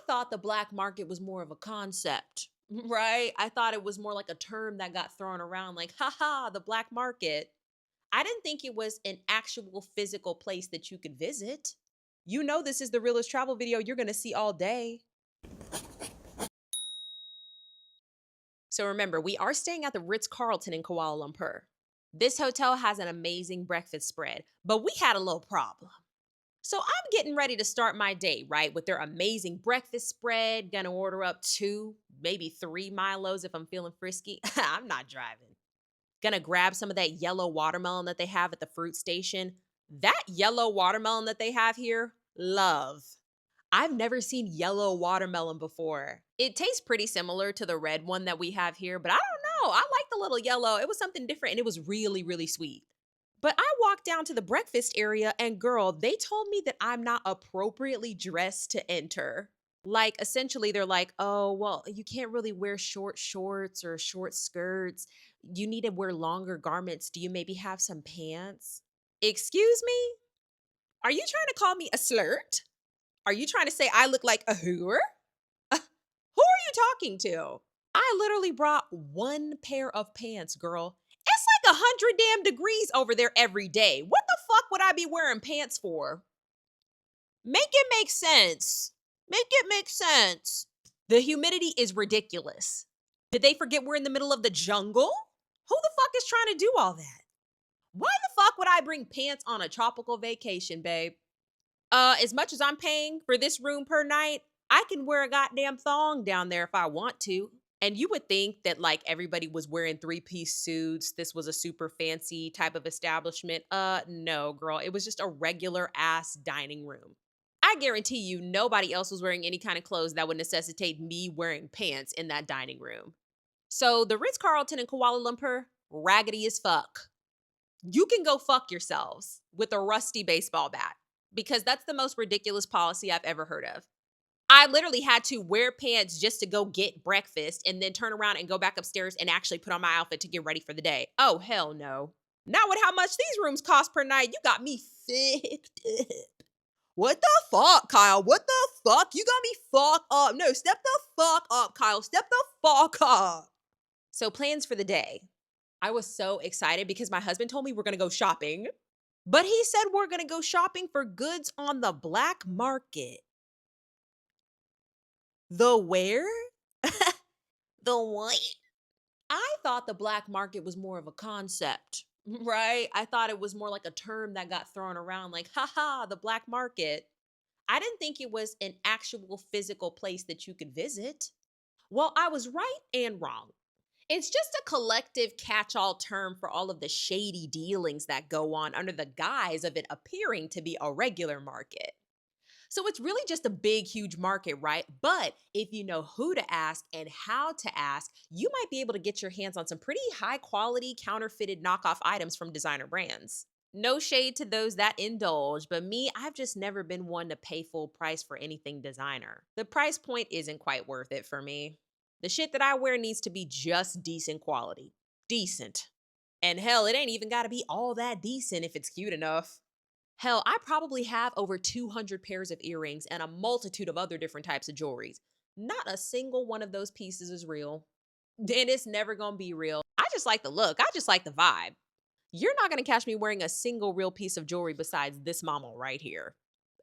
thought the black market was more of a concept, right? I thought it was more like a term that got thrown around, like, haha, the black market. I didn't think it was an actual physical place that you could visit. You know, this is the realest travel video you're going to see all day. So remember, we are staying at the Ritz-Carlton in Kuala Lumpur. This hotel has an amazing breakfast spread, but we had a little problem. So I'm getting ready to start my day, right? With their amazing breakfast spread. Gonna order up 2, maybe 3 Milos if I'm feeling frisky. I'm not driving. Gonna grab some of that yellow watermelon that they have at the fruit station. That yellow watermelon that they have here, love. I've never seen yellow watermelon before. It tastes pretty similar to the red one that we have here, but I don't know. I like the little yellow. It was something different and it was really, really sweet. But I walked down to the breakfast area and girl, they told me that I'm not appropriately dressed to enter. Like essentially they're like, "Oh, well, you can't really wear short shorts or short skirts. You need to wear longer garments. Do you maybe have some pants?" Excuse me? Are you trying to call me a slirt? Are you trying to say I look like a whore? Who are you talking to? I literally brought one pair of pants, girl. It's like 100 damn degrees over there every day. What the fuck would I be wearing pants for? Make it make sense. Make it make sense. The humidity is ridiculous. Did they forget we're in the middle of the jungle? Who the fuck is trying to do all that? Why the fuck would I bring pants on a tropical vacation, babe? As much as I'm paying for this room per night, I can wear a goddamn thong down there if I want to. And you would think that like everybody was wearing 3-piece suits. This was a super fancy type of establishment. No, girl. It was just a regular ass dining room. I guarantee you nobody else was wearing any kind of clothes that would necessitate me wearing pants in that dining room. So the Ritz-Carlton in Kuala Lumpur, raggedy as fuck. You can go fuck yourselves with a rusty baseball bat because that's the most ridiculous policy I've ever heard of. I literally had to wear pants just to go get breakfast and then turn around and go back upstairs and actually put on my outfit to get ready for the day. Oh, hell no. Not with how much these rooms cost per night. You got me fucked up. What the fuck, Kyle? What the fuck? You got me fucked up. No, step the fuck up, Kyle. Step the fuck up. So plans for the day. I was so excited because my husband told me we're gonna go shopping, but he said we're gonna go shopping for goods on the black market. The where? The what? I thought the black market was more of a concept, right? I thought it was more like a term that got thrown around, like, haha, the black market. I didn't think it was an actual physical place that you could visit. Well, I was right and wrong. It's just a collective catch all term for all of the shady dealings that go on under the guise of it appearing to be a regular market. So it's really just a big, huge market, right? But if you know who to ask and how to ask, you might be able to get your hands on some pretty high quality counterfeited knockoff items from designer brands. No shade to those that indulge, but me, I've just never been one to pay full price for anything designer. The price point isn't quite worth it for me. The shit that I wear needs to be just decent quality. Decent. And hell, it ain't even gotta be all that decent if it's cute enough. Hell, I probably have over 200 pairs of earrings and a multitude of other different types of jewelries. Not a single one of those pieces is real. And it's never gonna be real. I just like the look, I just like the vibe. You're not gonna catch me wearing a single real piece of jewelry besides this mama right here.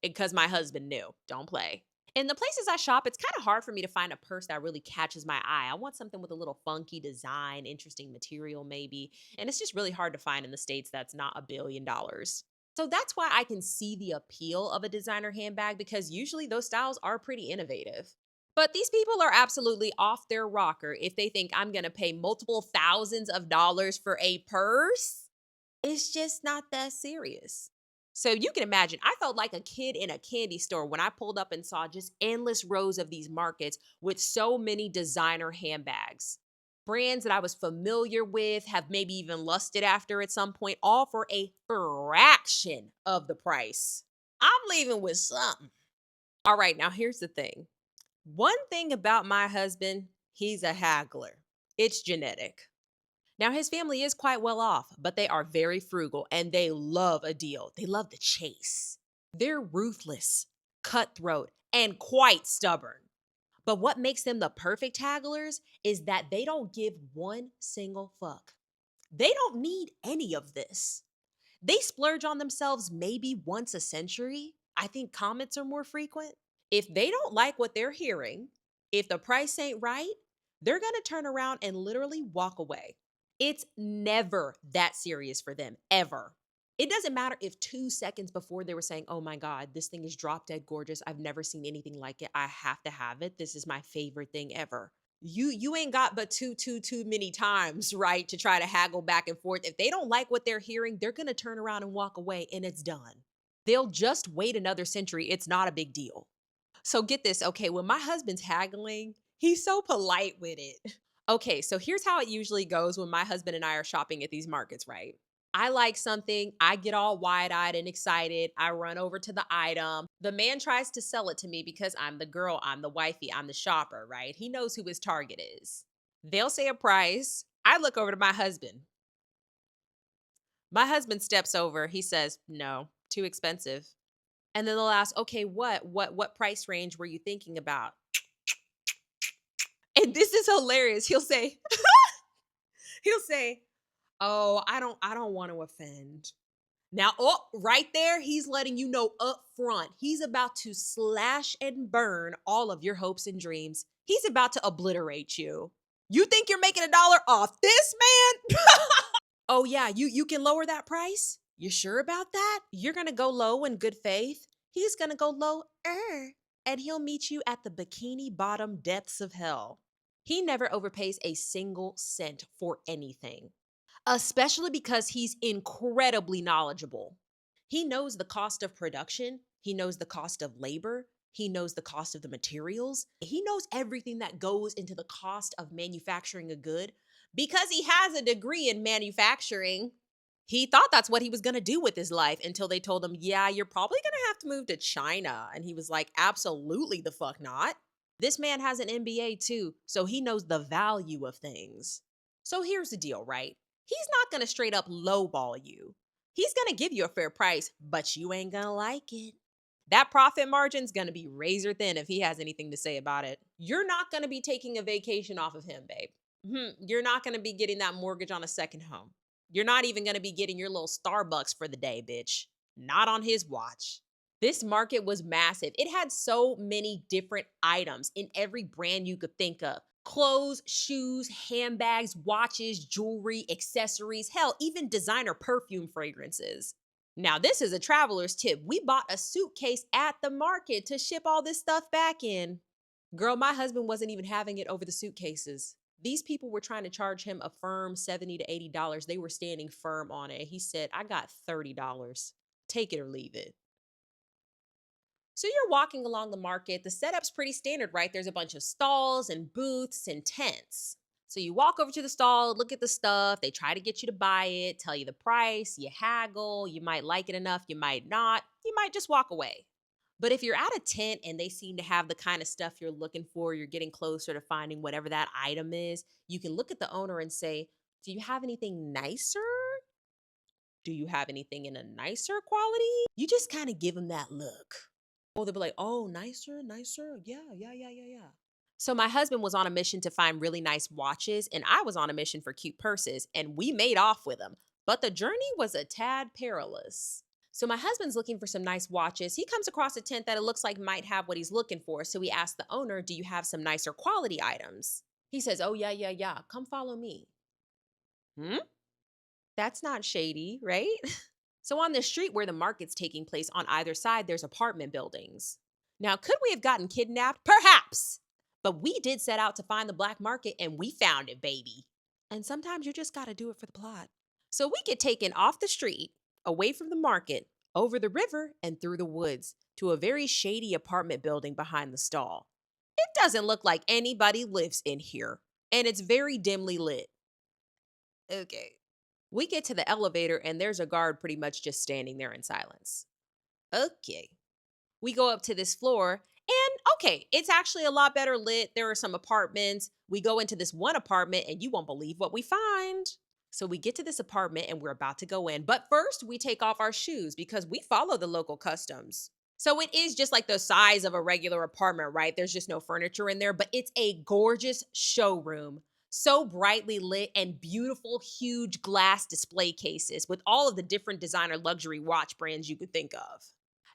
Because my husband knew. Don't play. In the places I shop, it's kind of hard for me to find a purse that really catches my eye. I want something with a little funky design, interesting material, maybe. And it's just really hard to find in the States that's not $1 billion. So that's why I can see the appeal of a designer handbag because usually those styles are pretty innovative. But these people are absolutely off their rocker if they think I'm gonna pay multiple thousands of dollars for a purse. It's just not that serious. So you can imagine, I felt like a kid in a candy store when I pulled up and saw just endless rows of these markets with so many designer handbags. Brands that I was familiar with, have maybe even lusted after at some point, all for a fraction of the price. I'm leaving with something. All right, now here's the thing. One thing about my husband, he's a haggler. It's genetic. Now, his family is quite well off, but they are very frugal and they love a deal. They love the chase. They're ruthless, cutthroat, and quite stubborn. But what makes them the perfect hagglers is that they don't give one single fuck. They don't need any of this. They splurge on themselves maybe once a century. I think comments are more frequent. If they don't like what they're hearing, if the price ain't right, they're going to turn around and literally walk away. It's never that serious for them, ever. It doesn't matter if 2 seconds before they were saying, oh my God, this thing is drop dead gorgeous. I've never seen anything like it. I have to have it. This is my favorite thing ever. You ain't got but too many times, right, to try to haggle back and forth. If they don't like what they're hearing, they're gonna turn around and walk away, and it's done. They'll just wait another century. It's not a big deal. So get this, okay, when my husband's haggling, he's so polite with it. Okay, so here's how it usually goes when my husband and I are shopping at these markets, right? I like something, I get all wide eyed and excited. I run over to the item. The man tries to sell it to me because I'm the girl, I'm the wifey, I'm the shopper, right? He knows who his target is. They'll say a price. I look over to my husband. My husband steps over. He says, no, too expensive. And then they'll ask, okay, what price range were you thinking about? And this is hilarious. He'll say, oh, I don't want to offend. Now, oh, right there, he's letting you know up front. He's about to slash and burn all of your hopes and dreams. He's about to obliterate you. You think you're making $1 off this, man? Oh yeah, you can lower that price? You sure about that? You're gonna go low in good faith? He's gonna go low, and he'll meet you at the bikini bottom depths of hell. He never overpays a single cent for anything, especially because he's incredibly knowledgeable. He knows the cost of production, he knows the cost of labor, he knows the cost of the materials, he knows everything that goes into the cost of manufacturing a good because he has a degree in manufacturing. He thought that's what he was going to do with his life until they told him, yeah, you're probably going to have to move to China. And he was like, absolutely the fuck not. This man has an MBA too, so he knows the value of things. So here's the deal, right? He's not going to straight up lowball you. He's going to give you a fair price, but you ain't going to like it. That profit margin's going to be razor thin if he has anything to say about it. You're not going to be taking a vacation off of him, babe. You're not going to be getting that mortgage on a second home. You're not even going to be getting your little Starbucks for the day, bitch. Not on his watch. This market was massive. It had so many different items in every brand you could think of. Clothes, shoes, handbags, watches, jewelry, accessories, hell, even designer perfume fragrances. Now, this is a traveler's tip. We bought a suitcase at the market to ship all this stuff back in. Girl, my husband wasn't even having it over the suitcases. These people were trying to charge him a firm $70 to $80. They were standing firm on it. He said, I got $30. Take it or leave it. So you're walking along the market. The setup's pretty standard, right? There's a bunch of stalls and booths and tents. So you walk over to the stall, look at the stuff. They try to get you to buy it, tell you the price, you haggle. You might like it enough, you might not. You might just walk away. But if you're at a tent and they seem to have the kind of stuff you're looking for, you're getting closer to finding whatever that item is, you can look at the owner and say, do you have anything nicer? Do you have anything in a nicer quality? You just kind of give them that look. Oh, they'll be like, oh, nicer, nicer. Yeah. So my husband was on a mission to find really nice watches, and I was on a mission for cute purses, and we made off with them. But the journey was a tad perilous. So my husband's looking for some nice watches. He comes across a tent that it looks like might have what he's looking for. So he asks the owner, do you have some nicer quality items? He says, oh, yeah. Come follow me. That's not shady, right? So on the street where the market's taking place on either side, there's apartment buildings. Now, could we have gotten kidnapped? Perhaps. But we did set out to find the black market and we found it, baby. And sometimes you just got to do it for the plot. So we get taken off the street, away from the market, over the river and through the woods to a very shady apartment building behind the stall. It doesn't look like anybody lives in here, and it's very dimly lit. Okay. We get to the elevator and there's a guard pretty much just standing there in silence. Okay. We go up to this floor and okay, it's actually a lot better lit. There are some apartments. We go into this one apartment and you won't believe what we find. So we get to this apartment and we're about to go in. But first, we take off our shoes because we follow the local customs. So it is just like the size of a regular apartment, right? There's just no furniture in there, but it's a gorgeous showroom. So brightly lit and beautiful, huge glass display cases with all of the different designer luxury watch brands you could think of.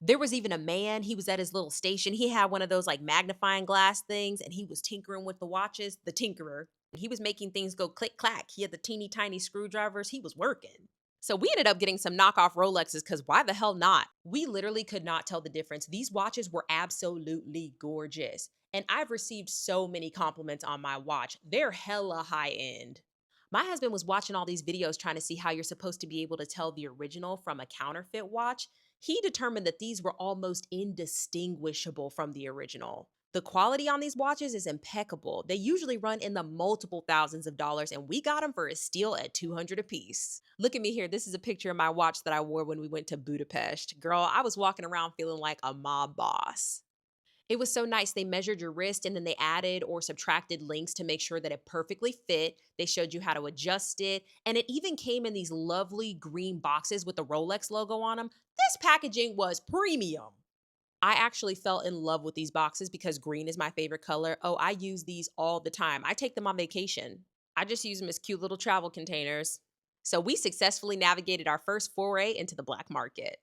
There was even a man, he was at his little station. He had one of those like magnifying glass things and he was tinkering with the watches, the tinkerer. He was making things go click clack. He had the teeny tiny screwdrivers. He was working. So we ended up getting some knockoff Rolexes because why the hell not? We literally could not tell the difference. These watches were absolutely gorgeous. And I've received so many compliments on my watch. They're hella high end. My husband was watching all these videos trying to see how you're supposed to be able to tell the original from a counterfeit watch. He determined that these were almost indistinguishable from the original. The quality on these watches is impeccable. They usually run in the multiple thousands of dollars, and we got them for a steal at 200 a piece. Look at me here. This is a picture of my watch that I wore when we went to Budapest. Girl, I was walking around feeling like a mob boss. It was so nice. They measured your wrist and then they added or subtracted links to make sure that it perfectly fit. They showed you how to adjust it. And it even came in these lovely green boxes with the Rolex logo on them. This packaging was premium. I actually fell in love with these boxes because green is my favorite color. Oh, I use these all the time. I take them on vacation. I just use them as cute little travel containers. So we successfully navigated our first foray into the black market.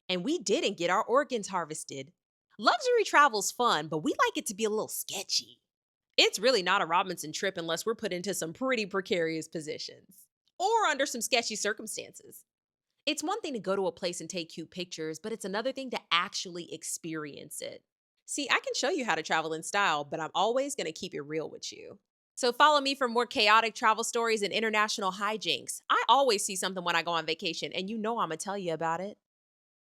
And we didn't get our organs harvested. Luxury travel's fun, but we like it to be a little sketchy. It's really not a Robinson trip unless we're put into some pretty precarious positions or under some sketchy circumstances. It's one thing to go to a place and take cute pictures, but it's another thing to actually experience it. See, I can show you how to travel in style, but I'm always going to keep it real with you. So follow me for more chaotic travel stories and international hijinks. I always see something when I go on vacation, and you know I'm going to tell you about it.